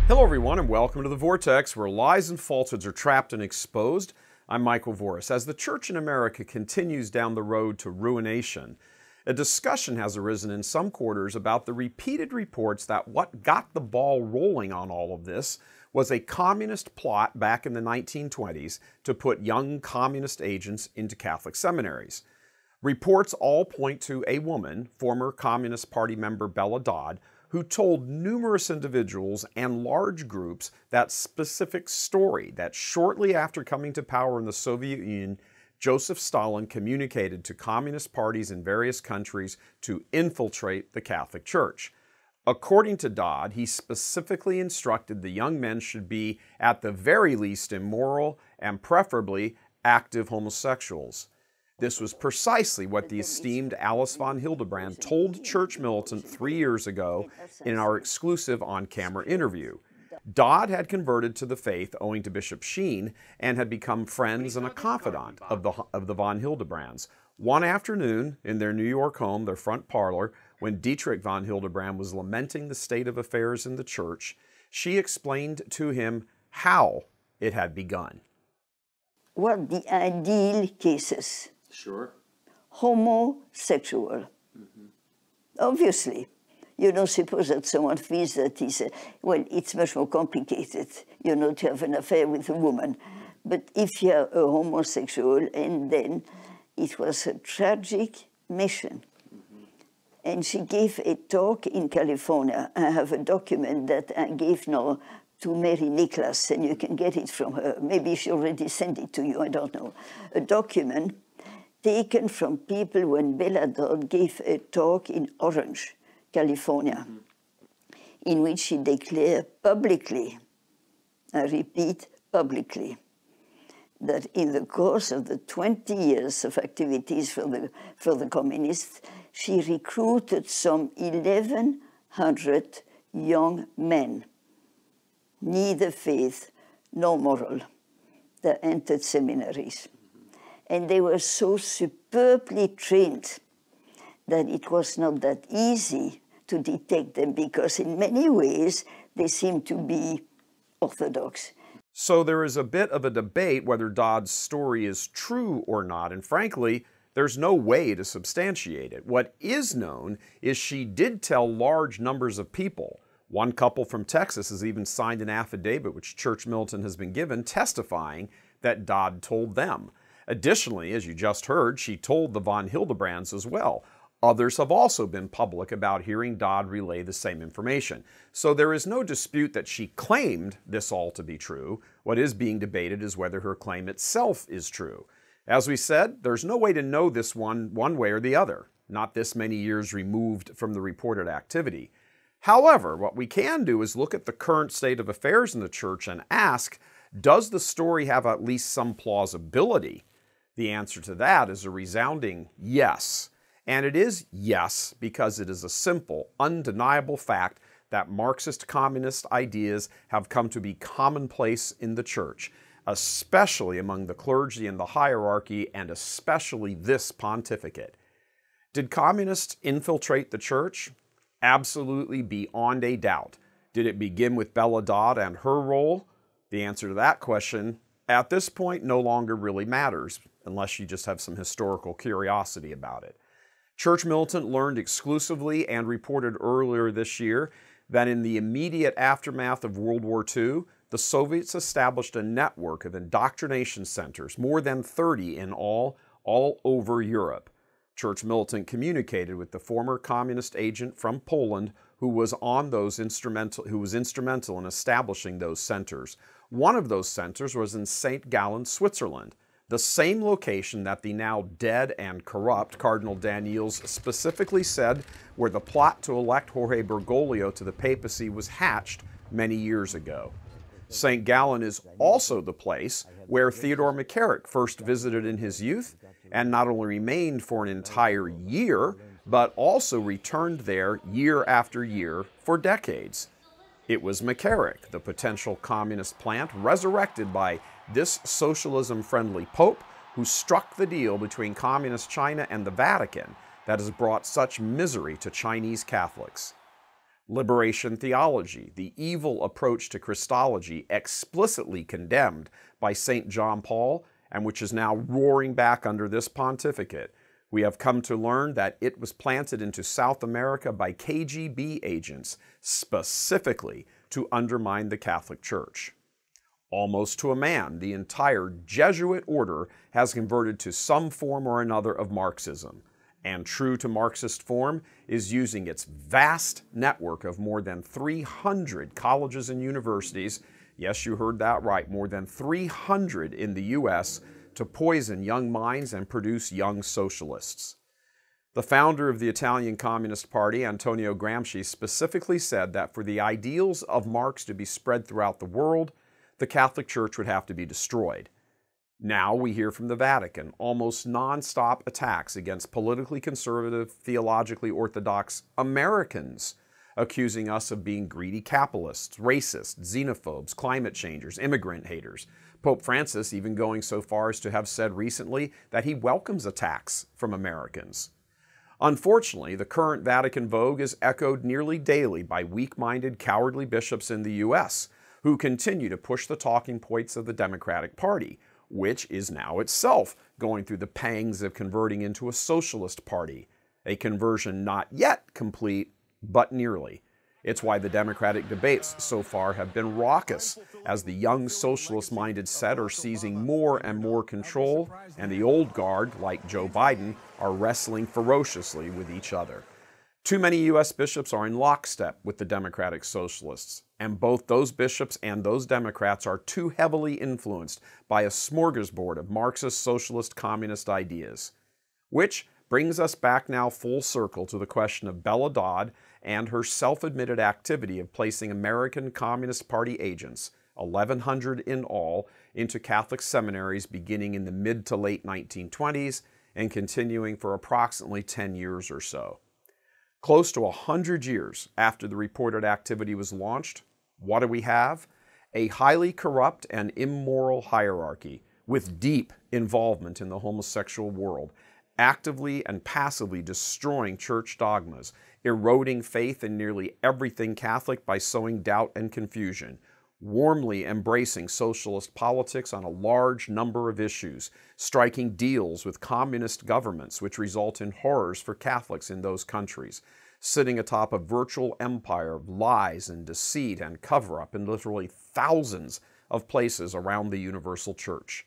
Hello everyone and welcome to the Vortex, where lies and falsehoods are trapped and exposed. I'm Michael Voris. As the church in America continues down the road to ruination, a discussion has arisen in some quarters about the repeated reports that what got the ball rolling on all of this was a communist plot back in the 1920s to put young communist agents into Catholic seminaries. Reports all point to a woman, former Communist Party member Belly Doddovej, who told numerous individuals and large groups that specific story, that shortly after coming to power in the Soviet Union, Joseph Stalin communicated to communist parties in various countries to infiltrate the Catholic Church. According to Dodd, he specifically instructed the young men should be, at the very least, immoral and preferably active homosexuals. This was precisely what the esteemed Alice von Hildebrand told Church Militant 3 years ago in our exclusive on-camera interview. Dodd had converted to the faith owing to Bishop Sheen and had become friends and a confidant of the von Hildebrands. One afternoon, in their New York home, their front parlor, when Dietrich von Hildebrand was lamenting the state of affairs in the church, she explained to him how it had begun. What the ideal cases? Sure. Homosexual. Obviously. You don't suppose that someone feels that he's, well, it's much more complicated, you know, to have an affair with a woman. But if you're a homosexual, and then it was a tragic mission. And she gave a talk in California. I have a document that I gave now to Mary Nicholas, and you can get it from her. Maybe she already sent it to you, I don't know. A document taken from people when Belly Doddovej gave a talk in Orange, California, in which she declared publicly, I repeat, publicly, that in the course of the 20 years of activities for the communists, she recruited some 1,100 young men, neither faith nor moral, that entered seminaries. And they were so superbly trained that it was not that easy to detect them, because in many ways they seem to be orthodox. So there is a bit of a debate whether Dodd's story is true or not, and frankly, there's no way to substantiate it. What is known is she did tell large numbers of people. One couple from Texas has even signed an affidavit, which Church Militant has been given, testifying that Dodd told them. Additionally, as you just heard, she told the von Hildebrands as well. Others have also been public about hearing Dodd relay the same information. So there is no dispute that she claimed this all to be true. What is being debated is whether her claim itself is true. As we said, there's no way to know this one way or the other, not this many years removed from the reported activity. However, what we can do is look at the current state of affairs in the church and ask, does the story have at least some plausibility? The answer to that is a resounding yes. And it is yes because it is a simple, undeniable fact that Marxist communist ideas have come to be commonplace in the church, especially among the clergy and the hierarchy, and especially this pontificate. Did communists infiltrate the church? Absolutely, beyond a doubt. Did it begin with Belly Doddovej and her role? The answer to that question, at this point, no longer really matters, unless you just have some historical curiosity about it. Church Militant learned exclusively and reported earlier this year that in the immediate aftermath of World War II, the Soviets established a network of indoctrination centers, more than 30 in all over Europe. Church Militant communicated with the former communist agent from Poland who was instrumental in establishing those centers. One of those centers was in St. Gallen, Switzerland, the same location that the now dead and corrupt Cardinal Daniels specifically said where the plot to elect Jorge Bergoglio to the papacy was hatched many years ago. St. Gallen is also the place where Theodore McCarrick first visited in his youth and not only remained for an entire year, but also returned there year after year for decades. It was McCarrick, the potential communist plant, resurrected by this socialism-friendly Pope, who struck the deal between Communist China and the Vatican that has brought such misery to Chinese Catholics. Liberation theology, the evil approach to Christology explicitly condemned by St. John Paul, and which is now roaring back under this pontificate. We have come to learn that it was planted into South America by KGB agents, specifically to undermine the Catholic Church. Almost to a man, the entire Jesuit order has converted to some form or another of Marxism, and true to Marxist form, is using its vast network of more than 300 colleges and universities, yes, you heard that right, more than 300 in the U.S., to poison young minds and produce young socialists. The founder of the Italian Communist Party, Antonio Gramsci, specifically said that for the ideals of Marx to be spread throughout the world, the Catholic Church would have to be destroyed. Now we hear from the Vatican almost non-stop attacks against politically conservative, theologically orthodox Americans, accusing us of being greedy capitalists, racists, xenophobes, climate changers, immigrant haters. Pope Francis even going so far as to have said recently that he welcomes attacks from Americans. Unfortunately, the current Vatican vogue is echoed nearly daily by weak-minded, cowardly bishops in the U.S., who continue to push the talking points of the Democratic Party, which is now itself going through the pangs of converting into a socialist party, a conversion not yet complete, but nearly. It's why the Democratic debates so far have been raucous, as the young socialist-minded set are seizing more and more control, and the old guard, like Joe Biden, are wrestling ferociously with each other. Too many U.S. bishops are in lockstep with the Democratic Socialists, and both those bishops and those Democrats are too heavily influenced by a smorgasbord of Marxist, socialist, communist ideas. Which brings us back now full circle to the question of Belly Doddovej and her self-admitted activity of placing American Communist Party agents, 1,100 in all, into Catholic seminaries beginning in the mid to late 1920s and continuing for approximately 10 years or so. Close to 100 years after the reported activity was launched, what do we have? A highly corrupt and immoral hierarchy with deep involvement in the homosexual world, actively and passively destroying church dogmas, eroding faith in nearly everything Catholic by sowing doubt and confusion, warmly embracing socialist politics on a large number of issues, striking deals with communist governments which result in horrors for Catholics in those countries, sitting atop a virtual empire of lies and deceit and cover-up in literally thousands of places around the universal church.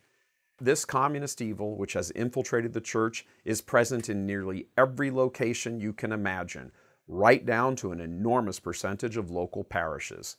This communist evil, which has infiltrated the church, is present in nearly every location you can imagine, right down to an enormous percentage of local parishes.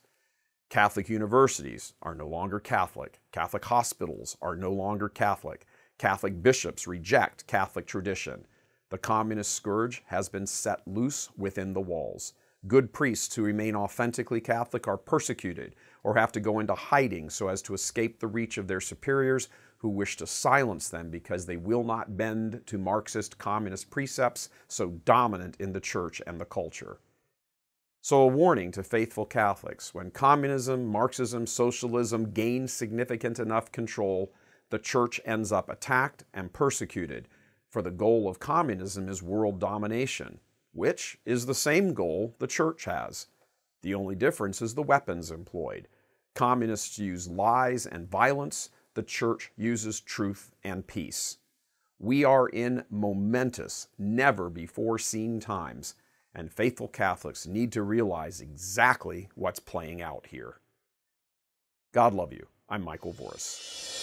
Catholic universities are no longer Catholic. Catholic hospitals are no longer Catholic. Catholic bishops reject Catholic tradition. The communist scourge has been set loose within the walls. Good priests who remain authentically Catholic are persecuted or have to go into hiding so as to escape the reach of their superiors who wish to silence them because they will not bend to Marxist communist precepts so dominant in the church and the culture. So a warning to faithful Catholics: when communism, Marxism, socialism gain significant enough control, the church ends up attacked and persecuted, for the goal of communism is world domination, which is the same goal the church has. The only difference is the weapons employed. Communists use lies and violence. The church uses truth and peace. We are in momentous, never-before-seen times, and faithful Catholics need to realize exactly what's playing out here. God love you. I'm Michael Voris.